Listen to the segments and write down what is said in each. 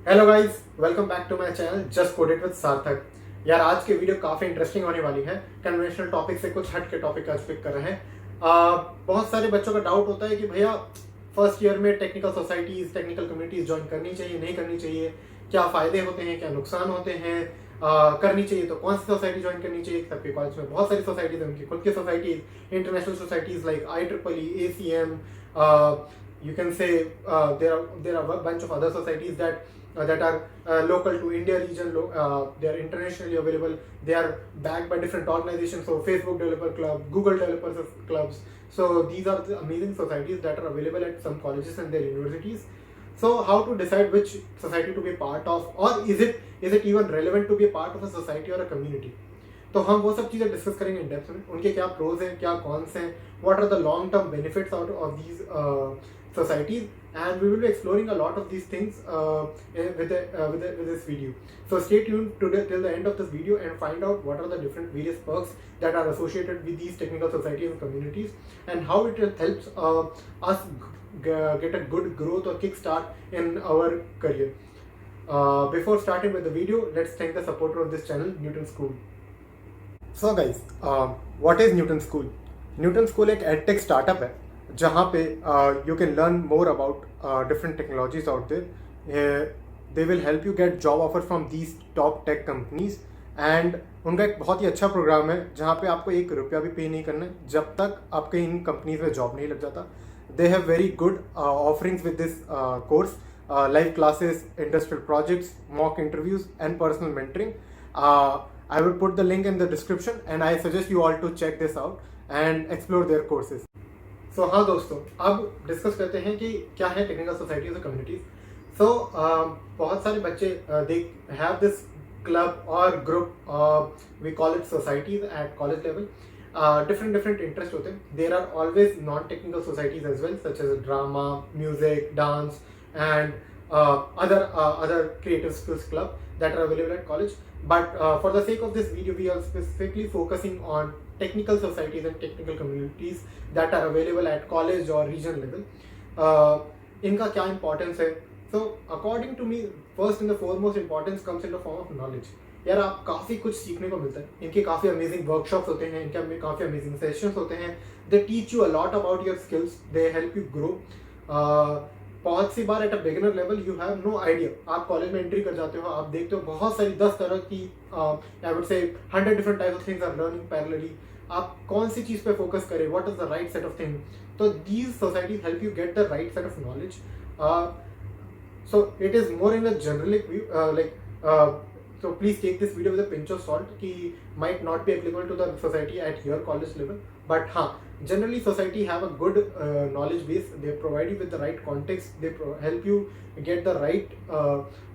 Hello guys, welcome back to my channel just coded with Sarthak. यार आज की video काफ़ी इंटरेस्टिंग होने वाली है। कन्वेंशनल टॉपिक से कुछ हट के टॉपिक आज पिक कर रहे हैं। बहुत सारे बच्चों का डाउट होता है कि भैया फर्स्ट ईयर में technical societies technical communities join करनी चाहिए नहीं करनी चाहिए, क्या फ़ायदे होते हैं क्या नुकसान होते हैं, करनी चाहिए तो कौन सी सोसाइटी ज्वाइन करनी चाहिए। सबके कॉलेज में बहुत सारी सोसाइटीज़ हैं, उनकी खुद की societies, international societies like IEEE, ACM, you can say there are a bunch of other societies that are local to India region. They are internationally available. They are backed by different organizations. So Facebook Developer Club, Google Developers Clubs. So these are the amazing societies that are available at some colleges and their universities. So how to decide which society to be a part of, or is it even relevant to be a part of a society or a community? तो हम वो सब चीज़ें discuss करेंगे in depth में, उनके क्या pros हैं क्या कॉन्स हैं, what are the long term benefits out of these societies, and we will be exploring a lot of these things with this video. So stay tuned till the end of this video and find out what are the different various perks that are associated with these technical societies and communities, and how it helps us get a good growth or kickstart in our career. Before starting with the video, let's thank the supporter of this channel, Newton School. So guys, what is Newton School? Newton School एक edtech startup है जहाँ पे you can learn more about different technologies out there. They will help you get job offers from these top tech companies, and उनका एक बहुत ही अच्छा programme है जहाँ पे आपको ₹1 भी पे नहीं करना है जब तक आपके इन कंपनीज में जॉब नहीं लग जाता. They have very good offerings with this course, live classes, industrial projects, mock interviews and personal mentoring. I will put the link in the description and I suggest you all to check this out and explore their courses. So हाँ दोस्तों, अब discuss करते हैं कि क्या है technical societies और communities. So बहुत सारे बच्चे दे हैव दिस क्लब और group, we call it societies at college level. Different interest होते हैं. There are always non-technical societies as well, such as drama, music, dance, and other creative skills club that are available at college. But for the sake of this video, we are specifically focusing on technical societies and technical communities that are available at college or regional level. इनका क्या importance है? So according to me, first and the foremost importance comes in the form of knowledge. यार आप काफ़ी कुछ सीखने को मिलता है. इनके काफ़ी अमेजिंग वर्कशॉप्स होते हैं, इनके काफ़ी अमेजिंग सेशंस होते हैं. They teach you a lot about your skills, they help you grow. बहुत सी बार at a beginner level you have no idea. आप कॉलेज में एंट्री कर जाते हो, आप देखते हो बहुत सारी 10 तरह की, आई would say 100 different type of things are learning parallelly. आप कौन सी चीज़ पे फोकस करें, what is the right set of thing. तो these societies help you get the right set of knowledge. So it is more in a generic view, so please take this video with a pinch of salt. Ki might not be applicable to the society at your college level, but generally society have a good knowledge base. They provide you with the right context. They help you get the right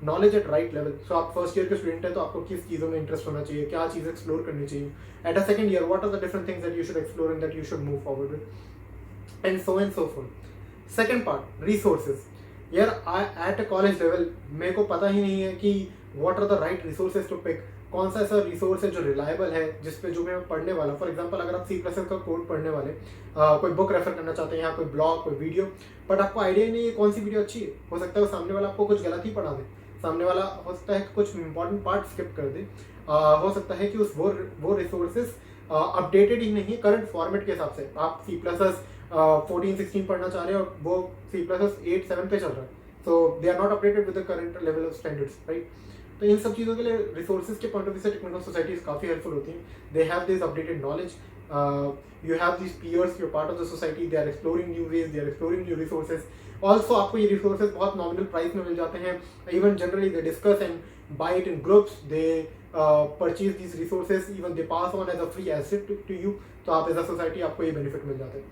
knowledge at right level. So आप first year के student हैं तो आपको किस चीज़ों में interest होना चाहिए, क्या चीज़ explore करनी चाहिए. At a second year, what are the different things that you should explore and that you should move forward with, and so forth. Second part, resources. यार एट अ कॉलेज लेवल मेरे को पता ही नहीं है कि what are the right resources to pick. कौन सा ऐसा रिसोर्स है जो रिलायबल है, जिसपे जो मैं पढ़ने वाला. फॉर एग्जांपल अगर आप C++ का कोड पढ़ने वाले, कोई बुक रेफर करना चाहते हैं या कोई ब्लॉग, कोई वीडियो, बट आपको आइडिया ही नहीं है कौन सी वीडियो अच्छी है. हो सकता है वो सामने वाला आपको कुछ गलत ही पढ़ा दे. सामने वाला हो सकता है कि कुछ इंपॉर्टेंट पार्ट स्किप कर दे. हो सकता है कि उस वो रिसोर्सेज अपडेटेड ही नहीं है करंट फॉर्मेट के हिसाब से. आप C++ 14-16 पढ़ना चाह रहे हैं और वो C++ 8-7 पे चल रहा है. So they are not updated with the current level of standards, right. तो इन सब चीज़ों के लिए रिसोर्सेज के पॉइंट ऑफ व्यू से टेक्निकल सोसाइटीज काफ़ी हेल्पफुल होती हैं. They have this updated knowledge. You have this peers, you are part of the society, they are exploring new ways, they are exploring new resources. Also आपको ये resources बहुत nominal price में मिल जाते हैं. Even generally they discuss and buy it in groups. They purchase this resources, even they pass on as a free asset to you. तो आप as a society आपको ये बेनिफिट मिल जाता है.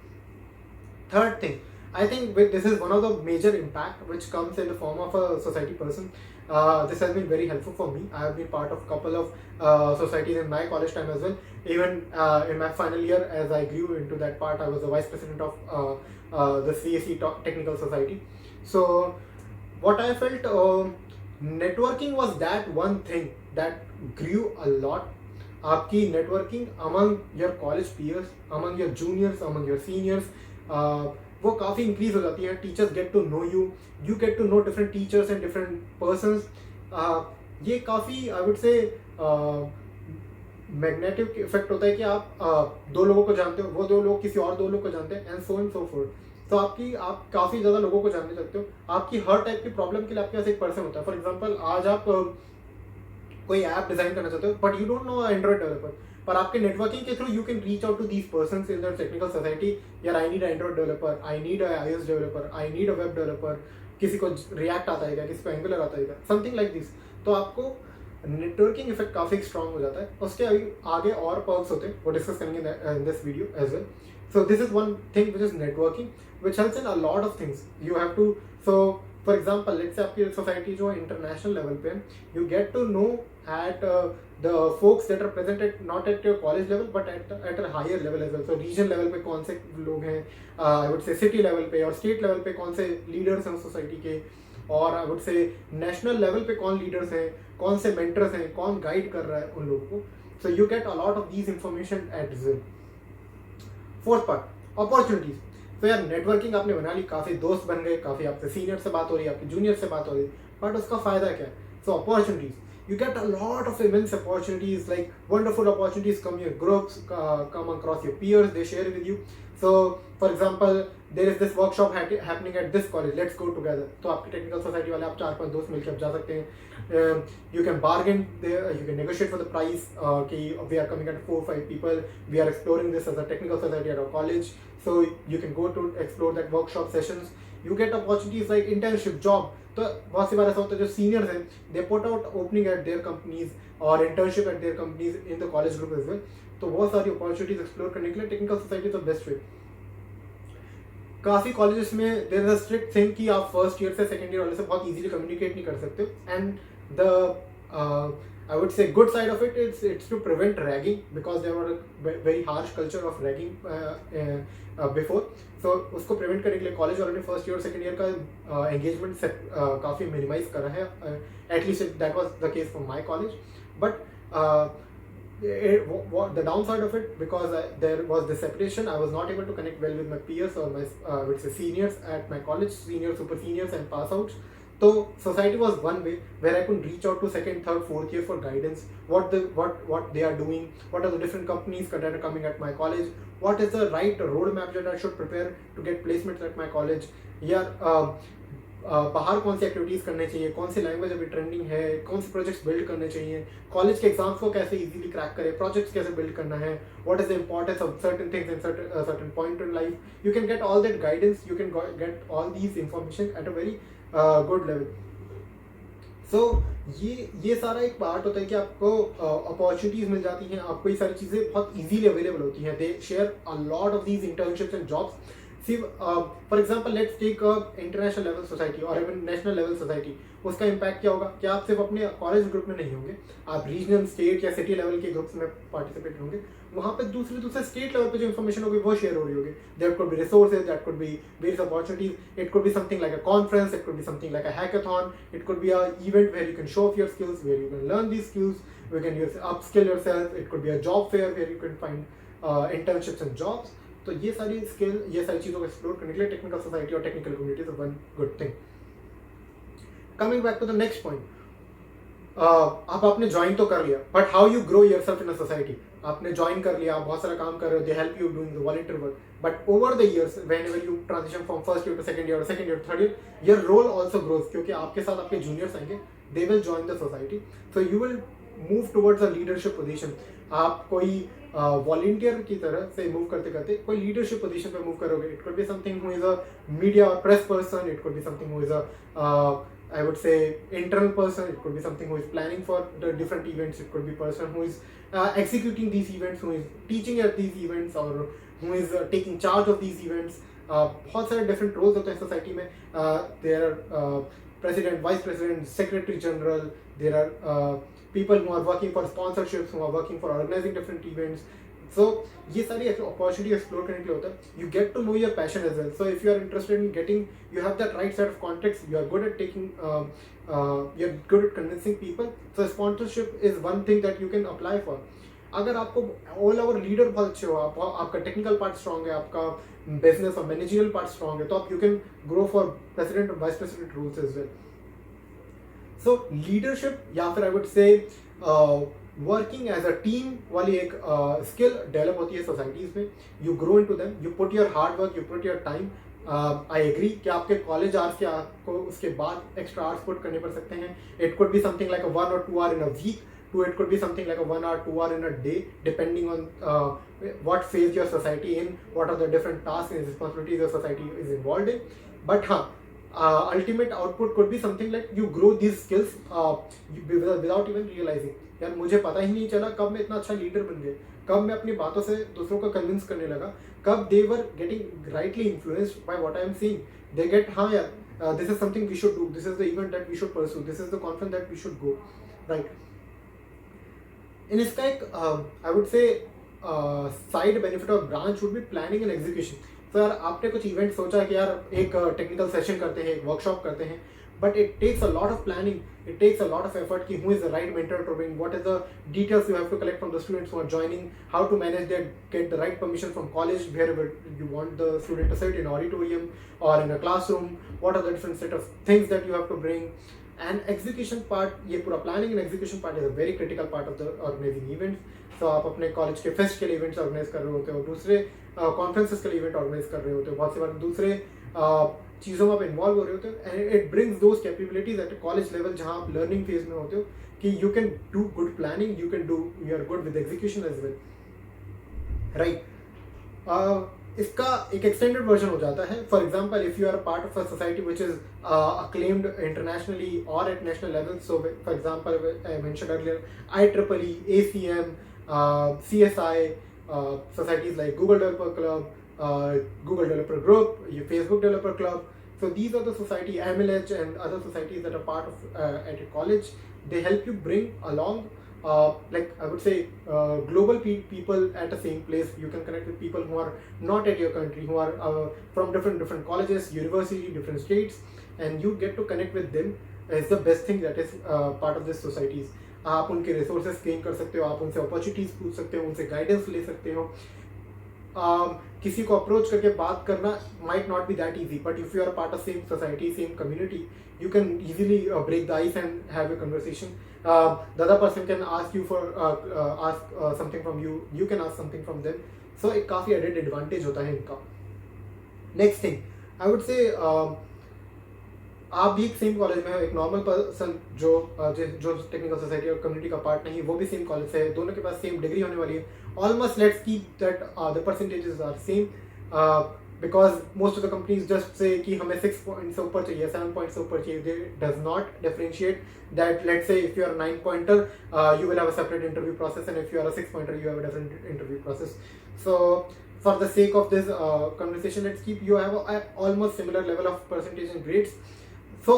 Third thing, I think this is one of the major impact which comes in the form of a society person. This has been very helpful for me. I have been part of couple of societies in my college time as well. Even in my final year, as I grew into that part, I was the vice president of the CSE Technical Society. So what I felt, networking was that one thing that grew a lot. आपकी networking among your college peers, among your juniors, among your seniors, वो काफ़ी increase हो जाती है. Teachers get to know you, you get to know different teachers and different persons. ये काफ़ी I would say magnetic effect होता है कि आप दो लोगों को जानते हो, वो दो लोग किसी और दो लोग को जानते हैं, एंड सो फोर्थ. तो आप काफ़ी ज़्यादा लोगों को जानने लगते हो. आपकी हर टाइप की प्रॉब्लम के लिए आपके पास एक पर्सन होता है. फॉर एग्जाम्पल, आज आप कोई ऐप डिजाइन करना चाहते हो but you don't know Android developer, पर आपके नेटवर्किंग के through you can reach out to these persons in the technical society. यार, I need Android developer, I need iOS developer, I need a web developer, किसी को react आता है, किसी को एंगुलर आता है, समथिंग लाइक दिस. तो आपको नेटवर्किंग इफेक्ट काफ़ी स्ट्रांग हो जाता है. उसके अभी आगे और पर्क्स होते हैं, वो डिस्कस करेंगे in this video as well. So this is one thing which is networking, which helps in a lot of things. You have to, so for example, let's say आपकी society जो international level पे, you get to know at the folks that are present at not at your college level but at a higher level as well. So region level पे कौन से लोग हैं, I would say city level पे और state level पे कौन से leaders हैं society के, और I would say national level पे कौन leaders हैं, कौन से mentors हैं, कौन guide कर रहा है उन लोगों को. So you get a lot of these information at zero. Fourth part, opportunities. तो यार, नेटवर्किंग आपने बना ली, काफ़ी दोस्त बन गए, काफ़ी आपसे सीनियर से बात हो रही है, आपके जूनियर से बात हो रही है, बट उसका फ़ायदा क्या है? सो opportunities, you get a lot of immense opportunities, like wonderful opportunities come your groups, come across your peers, they share with you. So for example, there is this workshop happening at this college, let's go together. तो आपकी technical society वाले आप 4-5 दोस्त मिलकर आप जा सकते हैं. You can bargain there, you can negotiate for the price. कि we are coming at 4-5 people, we are exploring this as a technical society at our college, so you can go to explore that workshop sessions. You get opportunities like internship, job. तो बहुत सी बार ऐसा होता है जो seniors हैं, they put out opening at their companies और internship at their companies in the college group as well. तो बहुत सारी अपॉर्चुनिटीज एक्सप्लोर करने के लिए technical society the best way. काफ़ी कॉलेजेस में there is a strict thing कि आप फर्स्ट ईयर से सेकंड ईयर वाले से बहुत इजीली कम्युनिकेट नहीं कर सकते. And the I would say good side of it is it's to prevent ragging, because there were a very harsh culture of ragging before. So उसको prevent करने के लिए कॉलेज वालों ने फर्स्ट ईयर सेकंड ईयर का engagement काफ़ी minimise करा है. At least that was the case for my college. But the downside of it, because there was this separation, I was not able to connect well with my peers or my with the seniors at my college, seniors, super seniors and pass outs. So society was one way where I could reach out to second, third, fourth year for guidance. What they are doing, what are the different companies that are coming at my college, what is the right roadmap that I should prepare to get placements at my college. बाहर कौन सी activities करने चाहिए, कौन सी language अभी trending है, कौन से projects build करने चाहिए, कॉलेज के एग्जाम्स को कैसे इजीली क्रैक करें, प्रोजेक्ट्स कैसे बिल्ड करना है, what is the importance of certain things in certain point in life. You can get all that guidance, you can get all these information at a very good level. So ये सारा एक part होता है कि आपको opportunities मिल जाती हैं, आपको ये सारी चीज़ें बहुत इजीली अवेलेबल होती हैं. They share a lot of these internships and jobs. For example, let's take international level society और इवन नेशनल लेवल सोसाइटी. उसका इम्पैक्ट क्या होगा कि आप सिर्फ अपने कॉलेज ग्रुप में नहीं होंगे, आप रीजनल, स्टेट या सिटी लेवल के ग्रुप्स में पार्टिसिपेट होंगे. वहाँ पे दूसरे स्टेट लेवल पे जो इन्फॉर्मेशन होगी वो शेयर हो रही होगी. There could be resources, that could be various opportunities. It could be something like a conference, it could be something like a hackathon, it could be a event where you can show off your skills, where you can learn these skills, you can use upskill yourself. It could be a job fair where you can find internships and jobs. तो ये सारी skill, ये सारी चीज़ों को explore करने के लिए टेक्निकल सोसाइटी और technical community is one good thing. Coming back to the next point, अब आपने ज्वाइन तो कर लिया, but how you grow yourself in a society. आपने ज्वाइन कर लिया, आप बहुत सारा काम कर रहे हो, they help you doing the volunteer work, but over the years whenever you transition from first year to second year, second year, third year, your role also grows, क्योंकि आपके साथ आपके जूनियर्स आएंगे, they will join the society. So you will move towards a leadership position. आप कोई volunteer की तरह से मूव करते करते कोई लीडरशिप पोजीशन पे मूव करोगे. It could be something who is a media और press person, it could be something who is a I would say internal person, it could be something who is planning for the different events, it could be person who is executing these events, who is teaching at these events, or who is taking charge of these events. बहुत सारे different roles होते हैं society में. There are president, vice president, secretary general, there are people who are working for sponsorships, who are working for organizing different events. So ये सारी opportunity explore करने के लिए होता है. You get to know your passion as well. So if you are interested in getting, you have that right set of contacts, you are good at taking, you are good at convincing people. So sponsorship is one thing that you can apply for. अगर आपको all over leader बहुत अच्छे हो, आपका technical part strong है, आपका business और managerial part strong है, तो आप you can grow for president और vice president roles as well. So leadership या फिर I would say working as a team वाली एक स्किल डेवलप होती है सोसाइटीज में. You grow into them, you put your hard work, you put your time. I agree कि आपके college hours के आपको उसके बाद एक्स्ट्रा आवर्स पुट करने पड़ सकते हैं. It could be something like 1 or 2 hour in a week, to it could be something like a 1 or 2 hour in a day, depending on what phase your society in, what are the different tasks and responsibilities your society is involved in. But ultimate output could be something like you grow these skills without even realizing. यार मुझे पता ही नहीं चला कब मैं इतना अच्छा लीडर बन गया, कब मैं अपनी बातों से दूसरों को कन्विंस करने लगा, कब they were getting rightly influenced by what I am seeing. They get हाँ यार this is something we should do, this is the event that we should pursue, this is the conference that we should go, right. In इसका एक I would say side benefit और branch would be planning and execution. तो यार आपने कुछ event सोचा कि यार एक टेक्निकल सेशन करते हैं, एक वर्कशॉप करते हैं, but it takes a lot of planning, it takes a lot of effort ki who is the right mentor to bring, what is the details you have to collect from the students who are joining, how to manage their, get the right permission from college wherever you want the student to sit, in auditorium or in a classroom, what are the different set of things that you have to bring. And execution part, ये पूरा planning and execution part is a very critical part of the organizing events. So आप अपने college के fest के लिए events organise कर रहे होते हो, दूसरे कॉन्फ्रेंसेस के लिए इवेंट ऑर्गेनाइज कर रहे होते हो, बहुत सी बार दूसरे चीज़ों में आप इन्वॉल्व हो रहे होते हो. And it brings those capabilities at college level जहाँ आप लर्निंग फेज में होते हो कि you can do good planning, you can do, you are good with execution as well, right. इसका एक एक्सटेंडेड वर्जन हो जाता है. For example if you are part of a society which is acclaimed internationally or at national level. So for example I mentioned earlier IEEE, ACM, CSI, societies like Google Developer Club, Google Developer Group, Facebook Developer Club. So these are the society, MLH and other societies that are part of at a college. They help you bring along like I would say global people at the same place. You can connect with people who are not at your country, who are from different colleges, university, different states, and you get to connect with them. Is the best thing that is part of this societies. आप उनके resources gain कर सकते हो, आप उनसे opportunities पूछ सकते हो, उनसे गाइडेंस ले सकते हो. किसी को अप्रोच करके बात करना might not be that easy, but if you are part of same society, same community, you can easily break the ice and have a conversation. The other person can ask you for something from you, you can ask something from them. So एक काफ़ी added advantage होता है इनका. Next thing, I would say आप भी एक same college में हो, एक नॉर्मल पर्सन जो टेक्निकल सोसाइटी और कम्युनिटी का पार्ट नहीं, वो भी सेम कॉलेज से है, दोनों के पास सेम डिग्री होने वाली है. Almost let's keep that the percentages are same because most of the companies just say कि हमें 6 पॉइंट से ऊपर चाहिए, 7 पॉइंट से ऊपर चाहिए. They does not differentiate that. Let's say if you are 9 pointer you will have a separate interview process, and if you are a 6 pointer you have a different interview process. So for the sake of this conversation, let's keep you have a almost similar level of percentage and grades. So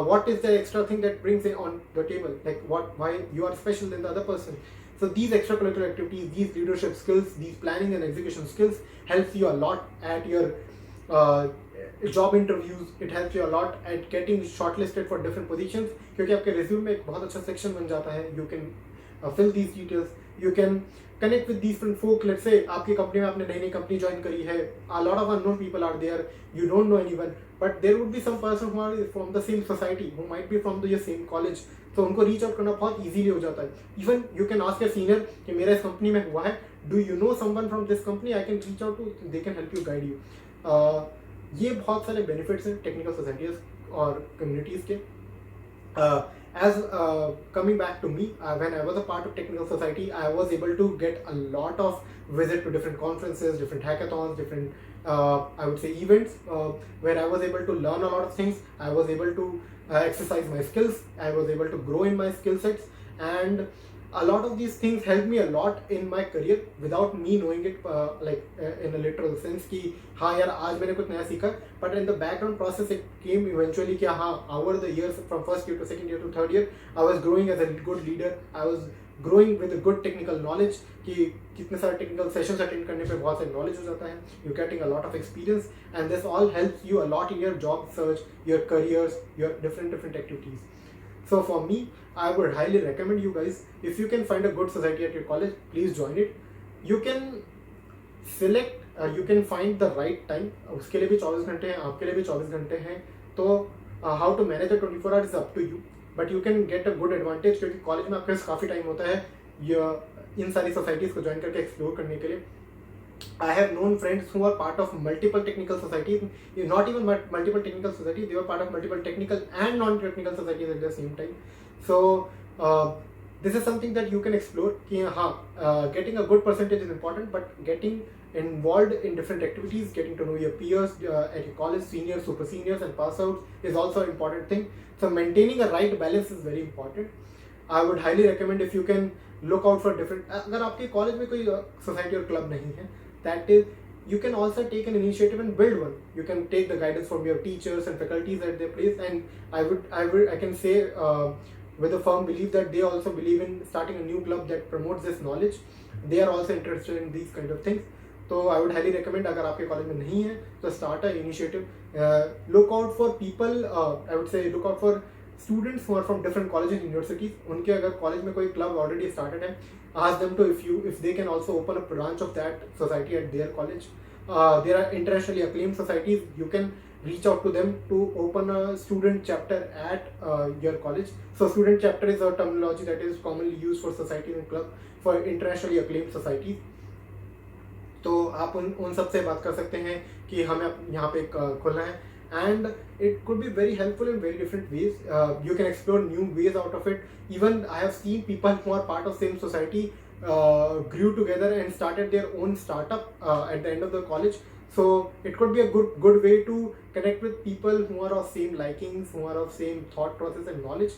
what is the extra thing that brings it on the table, like why you are special than the other person? So these extracurricular activities, these leadership skills, these planning and execution skills helps you a lot at your job interviews. It helps you a lot at getting shortlisted for different positions, क्योंकि आपके resume में एक बहुत अच्छा section बन जाता है. You can fill these details, you can connect with different folk. Let's say आपकी कंपनी में आपने नई कंपनी ज्वाइन करी है, a lot of unknown people are there, you don't know anyone, but there would be some person who are from the same society, who might be from the same college. तो उनको reach out करना बहुत easily हो जाता है. Even you can ask your senior कि मेरा इस कंपनी में हुआ है, do you know someone from this company, I can reach out to, they can help you, guide you. ये बहुत सारे बेनिफिट्स हैं टेक्निकल सोसाइटीज और कम्युनिटीज़ के. As coming back to me, when I was a part of technical society, I was able to get a lot of visit to different conferences, different hackathons, different I would say events where I was able to learn a lot of things. I was able to exercise my skills. I was able to grow in my skill sets, and a lot of these things helped me a lot in my career without me knowing it, in a literal sense कि हाँ यार आज मैंने कुछ नया सीखा. But in the background process it came eventually कि हाँ over the years from first year to second year to third year I was growing as a good leader. I was growing with a good technical knowledge कि कितने सारे technical sessions attend करने पे बहुत सारे knowledge हो जाता है. You're getting a lot of experience, and this all helps you a lot in your job search, your careers, your different activities. So for me, I would highly recommend you guys, if you can find a good society at your college, please join it. You can select, you can find the right time. उसके लिए भी 24 घंटे हैं, आपके लिए भी 24 घंटे हैं. तो how to manage the 24 hours is up to you, but you can get a good advantage क्योंकि कॉलेज में आपके पास काफ़ी टाइम होता है इन सारी सोसाइटीज़ को ज्वाइन करके एक्सप्लोर करने के लिए. I have known friends who are part of multiple technical societies, not even multiple technical societies, they were part of multiple technical and non-technical societies at the same time. So this is something that you can explore. कि हाँ, getting a good percentage is important, but getting involved in different activities, getting to know your peers at your college, seniors, super seniors and pass outs is also an important thing. So maintaining a right balance is very important. I would highly recommend if you can look out for different, अगर आपके college में कोई society और club नहीं है, that is, you can also take an initiative and build one. You can take the guidance from your teachers and faculties at their place, and I can say with a firm belief that they also believe in starting a new club that promotes this knowledge. They are also interested in these kind of things. So I would highly recommend, अगर आपके college में नहीं है तो start an initiative. Look out for people, I would say look out for students who are from different colleges and universities. उनके अगर college में कोई club already started है, ask them to if they can also open a branch of that society at their college. There are internationally acclaimed societies. You can reach out to them to open a student chapter at your college. So student chapter is a terminology that is commonly used for society and club for internationally acclaimed societies. तो आप उन सब से बात कर सकते हैं कि हमें यहाँ पे खोलना है. And it could be very helpful in very different ways. You can explore new ways out of it. Even I have seen people who are part of same society grew together and started their own startup at the end of the college. So it could be a good way to connect with people who are of same likings, who are of same thought process and knowledge.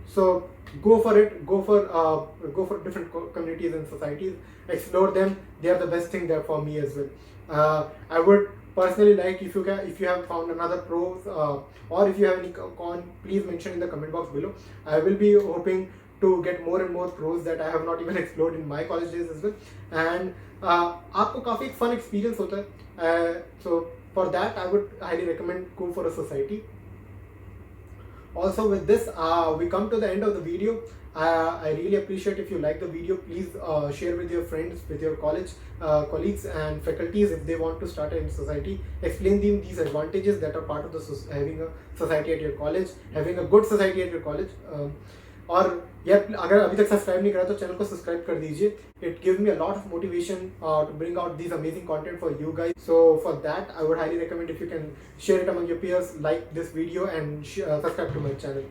So go for it. Go for different communities and societies. Explore them. They are the best thing there for me as well. I would personally like, if you have found another pros or if you have any con, please mention in the comment box below. I will be hoping to get more and more pros that I have not even explored in my college days as well. And आपको काफ़ी fun experience होता है. So for that I would highly recommend go for a society. Also with this we come to the end of the video. I really appreciate if you like the video. Please share with your friends, with your college colleagues and faculties if they want to start a society. Explain them these advantages that are part of having a society at your college, having a good society at your college. और यार अगर अभी तक subscribe नहीं करा तो channel को subscribe कर दीजिए. It gives me a lot of motivation to bring out these amazing content for you guys. So for that I would highly recommend if you can share it among your peers, like this video and subscribe to my channel.